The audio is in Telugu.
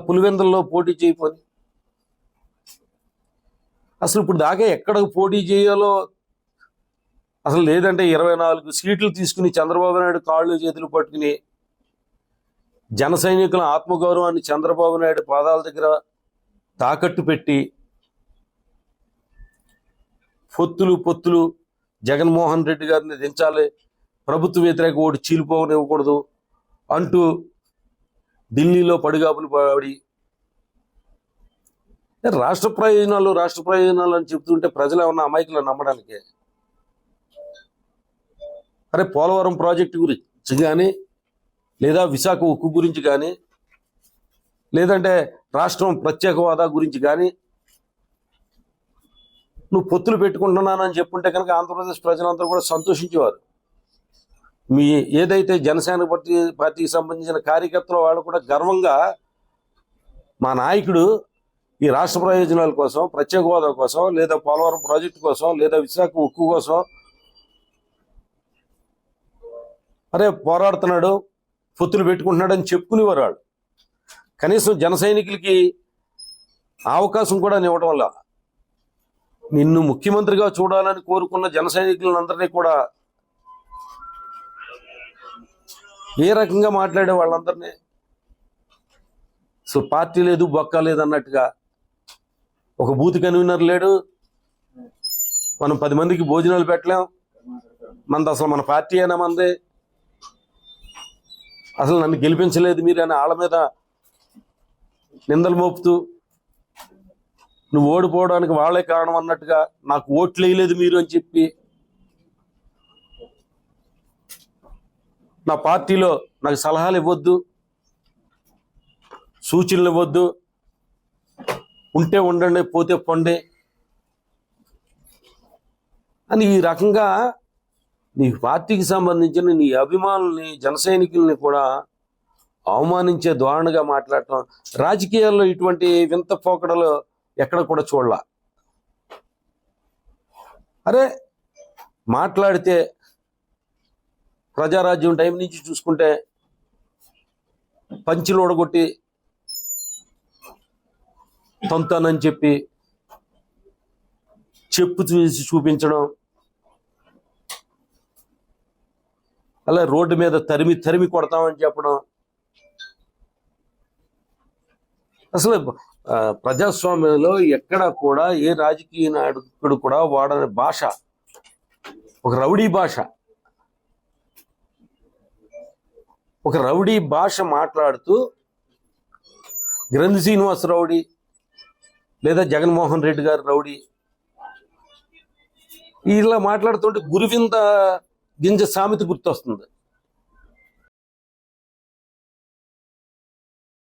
పులివెందుల్లో పోటీ చేయకపోతే అసలు ఇప్పుడు దాకా ఎక్కడ పోటీ చేయాలో అసలు లేదంటే 24 సీట్లు తీసుకుని చంద్రబాబు నాయుడు కాళ్ళు చేతులు పట్టుకుని జన సైనికుల ఆత్మగౌరవాన్ని చంద్రబాబు నాయుడు పాదాల దగ్గర తాకట్టు పెట్టి పొత్తులు జగన్మోహన్ రెడ్డి గారిని దించాలి, ప్రభుత్వ వ్యతిరేక ఓటు చీలిపోనివ్వకూడదు అంటూ ఢిల్లీలో పడిగాపులు పడి రాష్ట్ర ప్రయోజనాలు అని చెప్తుంటే ప్రజలు ఏమన్నా అమాయకులు నమ్మడానికి? అరే పోలవరం ప్రాజెక్టు గురించి కానీ, లేదా విశాఖ ఉక్కు గురించి కానీ, లేదంటే రాష్ట్రం ప్రత్యేక హోదా గురించి కానీ నువ్వు పొత్తులు పెట్టుకుంటున్నానని చెప్పుంటే కనుక ఆంధ్రప్రదేశ్ ప్రజలందరూ కూడా సంతోషించేవారు. మీ ఏదైతే జనసేన పార్టీకి సంబంధించిన కార్యకర్తలు వాళ్ళు కూడా గర్వంగా మా నాయకుడు ఈ రాష్ట్ర ప్రయోజనాల కోసం, ప్రత్యేక హోదా కోసం, లేదా పోలవరం ప్రాజెక్టు కోసం, లేదా విశాఖ ఉక్కు కోసం అరే పోరాడుతున్నాడు, పొత్తులు పెట్టుకుంటున్నాడు అని చెప్పుకునేవారు వాళ్ళు. కనీసం జన సైనికులకి అవకాశం కూడా ఇవ్వడం వల్ల నిన్ను ముఖ్యమంత్రిగా చూడాలని కోరుకున్న జన సైనికులందరినీ కూడా ఏ రకంగా మాట్లాడే వాళ్ళందరినీ సో పార్టీ లేదు బొక్క లేదు అన్నట్టుగా, ఒక బూత్ కన్వీనర్ లేడు, మనం 10 మందికి భోజనాలు పెట్టలేం, మనది అసలు మన పార్టీ అయినా మంది, అసలు నన్ను గెలిపించలేదు మీరు అని వాళ్ళ మీద నిందలు మోపుతూ నువ్వు ఓడిపోవడానికి వాళ్ళే కారణం అన్నట్టుగా, నాకు ఓట్లు వేయలేదు మీరు అని చెప్పి నా పార్టీలో నాకు సలహాలు ఇవ్వద్దు, సూచనలు ఇవ్వద్దు, ఉంటే ఉండండి పోతే పొండి అని ఈ రకంగా నీ పార్టీకి సంబంధించిన నీ అభిమానుల్ని జన సైనికుల్ని కూడా అవమానించే ధోరణిగా మాట్లాడటం రాజకీయాల్లో ఇటువంటి వింత పోకడలు ఎక్కడ కూడా చూడాల. అరే మాట్లాడితే ప్రజారాజ్యం టైం నుంచి చూసుకుంటే పంచులు ఓడగొట్టి తొంతానని చెప్పి చెప్పు చూపించడం, అలా రోడ్డు మీద తరిమి కొడతామని చెప్పడం, అసలు ప్రజాస్వామ్యంలో ఎక్కడ కూడా ఏ రాజకీయ నాయకుడు కూడా వాడని భాష ఒక రౌడీ భాష. ఒక రౌడీ భాష మాట్లాడుతూ గ్రంథి శ్రీనివాస్ రౌడీ లేదా జగన్మోహన్ రెడ్డి గారు రౌడీ ఇలా మాట్లాడుతుంటే గురువింద గింజ సామెత గుర్తొస్తుంది.